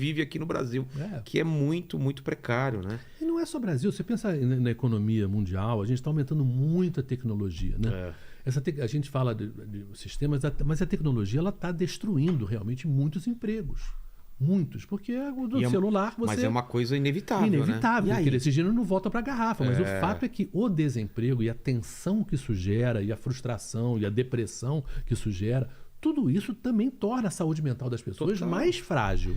vive aqui no Brasil, que é muito, muito precário, né? E não é só Brasil. Você pensa na economia mundial, a gente está aumentando muito a tecnologia, né? A gente fala de sistemas, mas a tecnologia ela está destruindo realmente muitos empregos. Muitos, porque o celular você... Mas é uma coisa inevitável, inevitável, né? porque esse dinheiro não volta para a garrafa. Mas o fato é que o desemprego e a tensão que isso gera, e a frustração e a depressão que isso gera, tudo isso também torna a saúde mental das pessoas mais frágil.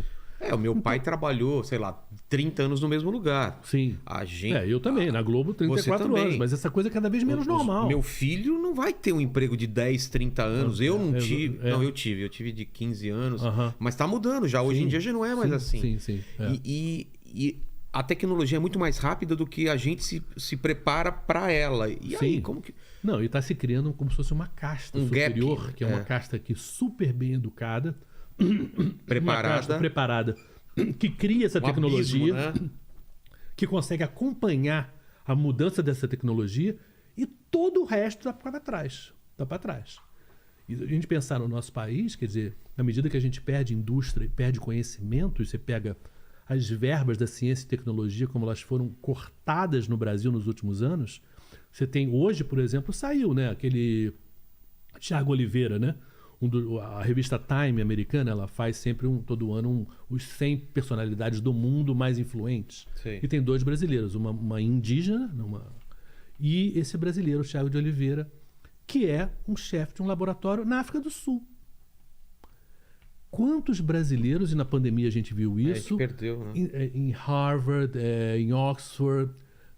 O meu pai trabalhou, sei lá, 30 anos no mesmo lugar. Sim. A gente... eu também, na Globo 34 anos, mas essa coisa é cada vez menos normal. Meu filho não vai ter um emprego de 10, 30 anos. Eu não tive. Não, eu tive de 15 anos. Mas tá mudando já. Hoje em dia já não é mais assim. Sim. E a tecnologia é muito mais rápida do que a gente se prepara para ela. E aí, como que... Não, e tá se criando como se fosse uma casta superior, gap, que é uma casta aqui super bem educada, preparada, que cria essa tecnologia, abismo, né? que consegue acompanhar a mudança dessa tecnologia, e todo o resto está para trás. E a gente pensar no nosso país, quer dizer, à medida que a gente perde indústria, perde conhecimento, e você pega as verbas da ciência e tecnologia, como elas foram cortadas no Brasil nos últimos anos, você tem hoje, por exemplo, saiu, né, aquele Thiago Oliveira, né? A revista Time americana, ela faz sempre todo ano os 100 personalidades do mundo mais influentes. Sim. E tem 2 brasileiros, uma indígena e esse brasileiro, Thiago de Oliveira, que é um chefe de um laboratório na África do Sul. Quantos brasileiros, e na pandemia a gente viu isso, a gente perdeu, né? em Harvard, em Oxford...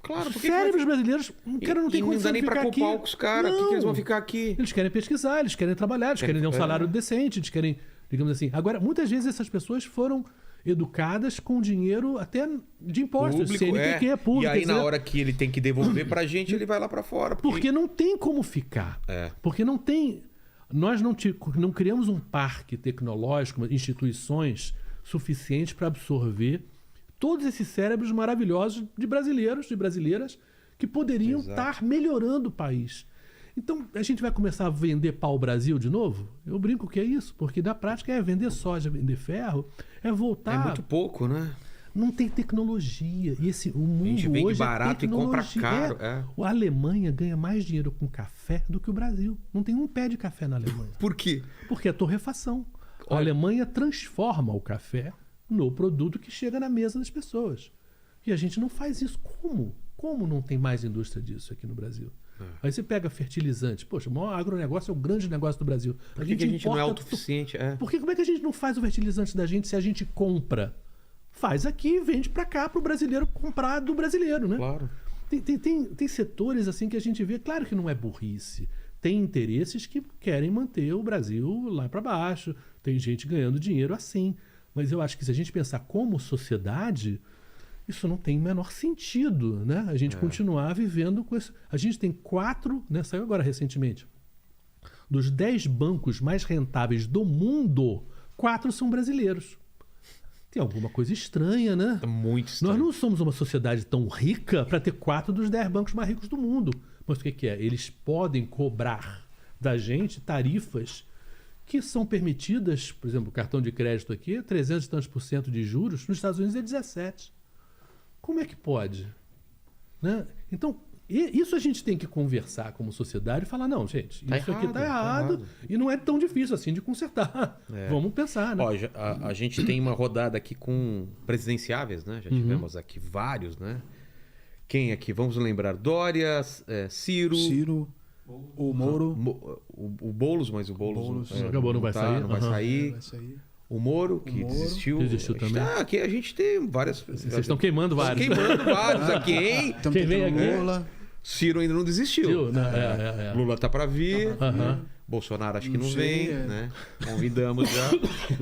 Claro, porque cérebros brasileiros não tem condição de ficar aqui. Não dá nem para culpar os caras, que eles vão ficar aqui? Eles querem pesquisar, eles querem trabalhar, eles querem ter um salário decente, eles querem, digamos assim... Agora, muitas vezes essas pessoas foram educadas com dinheiro até de impostos, público, CNPq, público. E aí, na hora que ele tem que devolver pra gente, ele vai lá para fora. Porque não tem como ficar. Porque não tem... Nós não criamos um parque tecnológico, instituições suficientes para absorver todos esses cérebros maravilhosos de brasileiros, de brasileiras, que poderiam estar melhorando o país. Então, a gente vai começar a vender pau-brasil de novo? Eu brinco que é isso, porque na prática é vender soja, vender ferro, é voltar... É muito pouco, né? Não tem tecnologia. E o mundo a gente vende hoje barato e compra caro. A Alemanha ganha mais dinheiro com café do que o Brasil. Não tem um pé de café na Alemanha. Por quê? Porque é torrefação. A Alemanha transforma o café no produto que chega na mesa das pessoas. E a gente não faz isso. Como? Como não tem mais indústria disso aqui no Brasil? Aí você pega fertilizante. Poxa, o maior agronegócio é o grande negócio do Brasil. Por que a gente não é autossuficiente? Porque como é que a gente não faz o fertilizante da gente se a gente compra? Faz aqui e vende para cá para o brasileiro comprar do brasileiro, né? Claro. Tem setores assim que a gente vê, claro que não é burrice. Tem interesses que querem manter o Brasil lá para baixo. Tem gente ganhando dinheiro assim. Mas eu acho que se a gente pensar como sociedade, isso não tem o menor sentido, né? A gente continuar vivendo com isso. A gente tem 4, né? Saiu agora recentemente, dos 10 bancos mais rentáveis do mundo, 4 são brasileiros. Tem alguma coisa estranha, né? É muito estranho. Nós não somos uma sociedade tão rica para ter 4 dos 10 bancos mais ricos do mundo. Mas o que é? Eles podem cobrar da gente tarifas que são permitidas, por exemplo, o cartão de crédito aqui é 300 e tantos % de juros, nos Estados Unidos é 17%. Como é que pode? Né? Então, isso a gente tem que conversar como sociedade e falar, não, gente, isso aqui está errado e não é tão difícil assim de consertar. Vamos pensar, né? Ó, a gente tem uma rodada aqui com presidenciáveis, né? Já tivemos aqui vários, né? Quem aqui? Vamos lembrar. Dória, Ciro... O Moro. O Boulos, mas o Boulos acabou, não vai sair. Não vai sair. O Moro, que desistiu. Desistiu também. Aqui a gente tem várias... Vocês estão queimando vários. Queimando vários aqui, hein? Quem vem aqui? Lula. Ciro ainda não desistiu. Lula tá para vir. Bolsonaro acho que não vem, né? Convidamos já.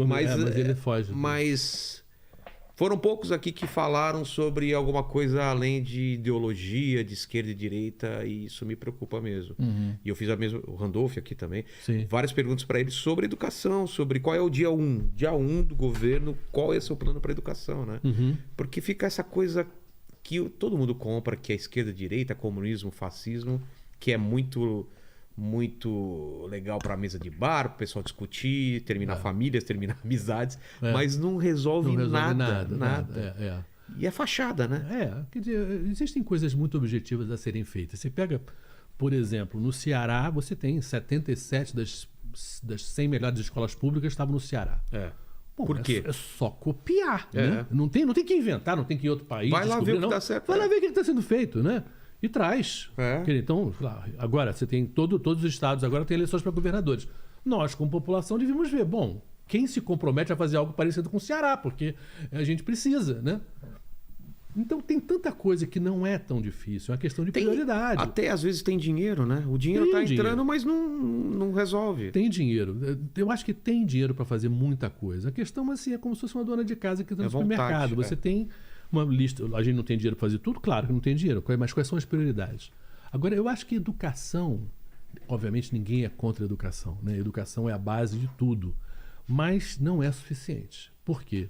Mas ele foge. Mas foram poucos aqui que falaram sobre alguma coisa além de ideologia, de esquerda e direita, e isso me preocupa mesmo. E eu fiz a mesma, o Randolph aqui também, várias perguntas para ele sobre educação, sobre qual é o dia 1 do governo, qual é o seu plano para educação, né? Porque fica essa coisa que todo mundo compra, que é esquerda, direita, comunismo, fascismo, que é muito muito legal para mesa de bar, para o pessoal discutir, terminar famílias, terminar amizades, mas não resolve nada. E é fachada, né? Quer dizer, existem coisas muito objetivas a serem feitas. Você pega, por exemplo, no Ceará, você tem 77 das 100 melhores escolas públicas estavam no Ceará. Bom, por quê? É só copiar, né? Não tem que inventar, não tem que ir em outro país. Vai lá ver o que está certo. Vai lá ver o que está sendo feito, né? E traz. Então, agora, você tem todos os estados, agora tem eleições para governadores. Nós, como população, devíamos ver, bom, quem se compromete a fazer algo parecido com o Ceará, porque a gente precisa, né? Então tem tanta coisa que não é tão difícil, é uma questão de prioridade. Até às vezes tem dinheiro, né? O dinheiro está entrando, mas não resolve. Tem dinheiro. Eu acho que tem dinheiro para fazer muita coisa. A questão assim, é como se fosse uma dona de casa que está no supermercado. Você tem uma lista, a gente não tem dinheiro para fazer tudo? Claro que não tem dinheiro, mas quais são as prioridades? Agora, eu acho que educação, obviamente ninguém é contra a educação, né? Educação é a base de tudo, mas não é suficiente. Por quê?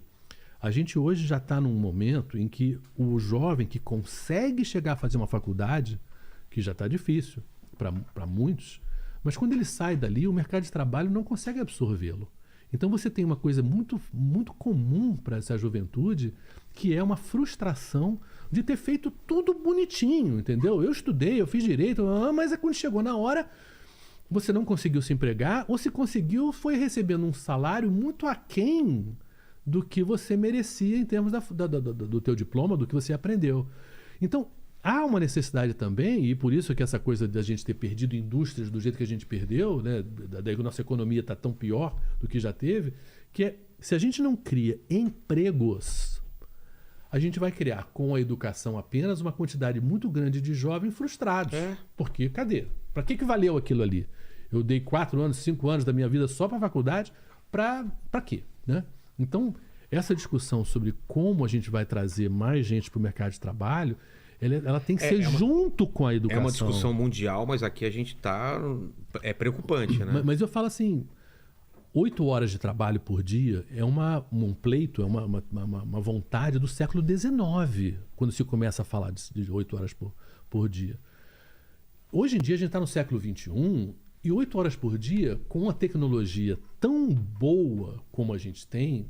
A gente hoje já está num momento em que o jovem que consegue chegar a fazer uma faculdade, que já está difícil para muitos, mas quando ele sai dali, o mercado de trabalho não consegue absorvê-lo. Então você tem uma coisa muito, muito comum para essa juventude, que é uma frustração de ter feito tudo bonitinho, entendeu? Eu estudei, eu fiz direito, mas quando chegou na hora, você não conseguiu se empregar, ou se conseguiu, foi recebendo um salário muito aquém do que você merecia em termos do teu diploma, do que você aprendeu. Então, há uma necessidade também, e por isso que essa coisa da gente ter perdido indústrias do jeito que a gente perdeu, né, daí que a nossa economia está tão pior do que já teve, que é, se a gente não cria empregos, a gente vai criar com a educação apenas uma quantidade muito grande de jovens frustrados. Porque, cadê? Para que valeu aquilo ali? Eu dei 4 anos, 5 anos da minha vida só para a faculdade, para quê? Né? Então, essa discussão sobre como a gente vai trazer mais gente para o mercado de trabalho, ela tem que ser junto com a educação. É uma discussão mundial, mas aqui a gente está... É preocupante, né? Mas eu falo assim, 8 horas de trabalho por dia é um pleito, é uma vontade do século XIX, quando se começa a falar de 8 horas por dia. Hoje em dia a gente está no século XXI e 8 horas por dia, com a tecnologia tão boa como a gente tem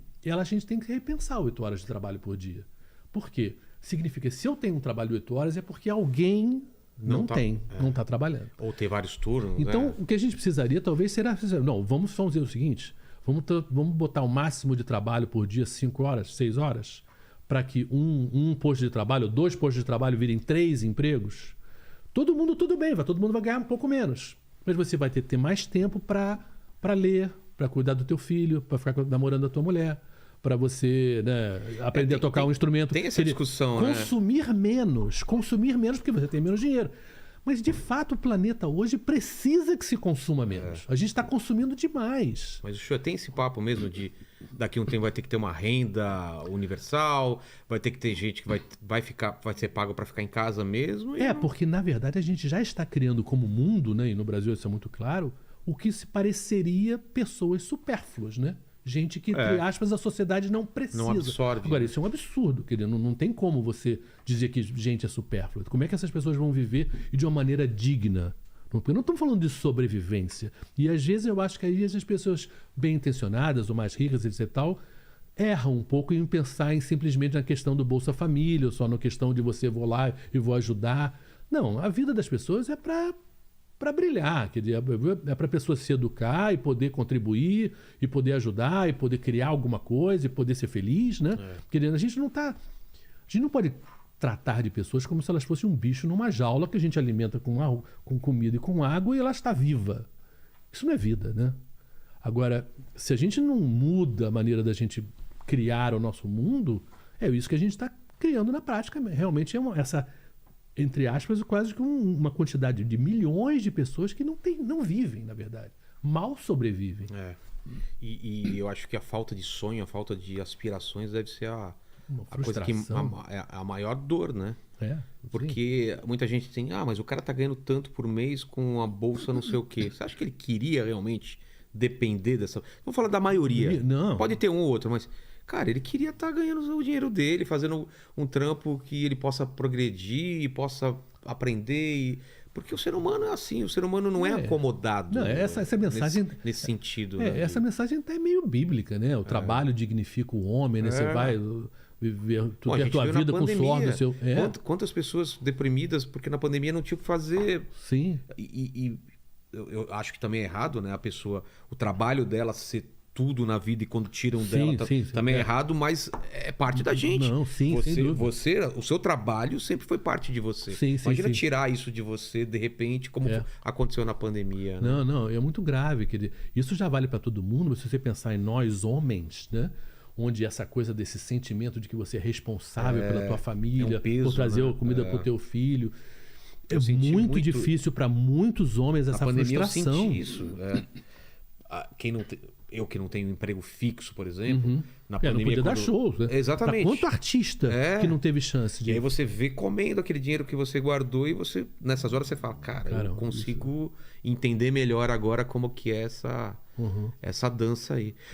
tem que repensar 8 horas de trabalho por dia. Por quê? Significa que se eu tenho um trabalho de 8 horas é porque alguém não está trabalhando. Ou ter vários turnos. Então, o que a gente precisaria talvez será... Não, vamos fazer o seguinte, vamos botar o máximo de trabalho por dia, 5 horas, 6 horas, para que um posto de trabalho, 2 postos de trabalho virem 3 empregos. Todo mundo, tudo bem, todo mundo vai ganhar um pouco menos. Mas você vai ter mais tempo para ler, para cuidar do teu filho, para ficar namorando a tua mulher, para você, né, aprender a tocar um instrumento. Tem essa discussão, consumir menos porque você tem menos dinheiro. Mas, de fato, o planeta hoje precisa que se consuma menos. A gente está consumindo demais. Mas o senhor tem esse papo mesmo de daqui a um tempo vai ter que ter uma renda universal, vai ter que ter gente que vai ser pago para ficar em casa mesmo? Porque, na verdade, a gente já está criando como mundo, né, e no Brasil isso é muito claro, o que se pareceria pessoas supérfluas, né? Gente que, entre aspas, a sociedade não precisa. Não absorve. Agora, isso é um absurdo, querido. Não tem como você dizer que gente é supérflua. Como é que essas pessoas vão viver e de uma maneira digna? Porque não estamos falando de sobrevivência. E às vezes eu acho que aí as pessoas bem intencionadas ou mais ricas, etc. tal, erram um pouco em pensar simplesmente na questão do Bolsa Família, ou só na questão de você vou lá e vou ajudar. Não, a vida das pessoas é para brilhar, quer dizer, é para a pessoa se educar e poder contribuir, e poder ajudar, e poder criar alguma coisa, e poder ser feliz, né? Quer dizer, a gente não pode tratar de pessoas como se elas fossem um bicho numa jaula que a gente alimenta com comida e com água e ela está viva. Isso não é vida, né? Agora, se a gente não muda a maneira da gente criar o nosso mundo, é isso que a gente está criando na prática. Realmente é essa, entre aspas, quase que uma quantidade de milhões de pessoas que não vivem, na verdade. Mal sobrevivem. E eu acho que a falta de sonho, a falta de aspirações deve ser a coisa que a maior dor, né? Porque muita gente tem, mas o cara tá ganhando tanto por mês com a bolsa não sei o quê. Você acha que ele queria realmente depender dessa... Vou falar da maioria. Não. Pode ter um ou outro, mas... Cara, ele queria estar ganhando o dinheiro dele, fazendo um trampo que ele possa progredir e possa aprender. Porque o ser humano é assim, o ser humano não é acomodado. Não, essa mensagem... Nesse sentido. Né? Essa mensagem até é meio bíblica, né? O trabalho dignifica o homem, né? Você vai viver ter a tua vida com suor do seu... Quantas pessoas deprimidas porque na pandemia não tinha o que fazer. Sim. E eu acho que também é errado, né? A pessoa, o trabalho dela ser tudo na vida e quando tiram dela também é errado, mas é parte da gente. Não, sim, o seu trabalho sempre foi parte de você. Imagina tirar isso de você de repente, como aconteceu na pandemia. Né? Não, é muito grave. Isso já vale para todo mundo, mas se você pensar em nós, homens, né? Onde essa coisa desse sentimento de que você é responsável pela tua família, peso, por trazer comida para o teu filho. É muito difícil para muitos homens essa frustração. Eu senti isso. Eu que não tenho um emprego fixo, por exemplo, na pandemia... Não podia dar shows, né? Exatamente. Quanto artista que não teve chance de... E aí você vê comendo aquele dinheiro que você guardou e você, nessas horas você fala, cara, eu consigo entender melhor agora como que é essa dança aí.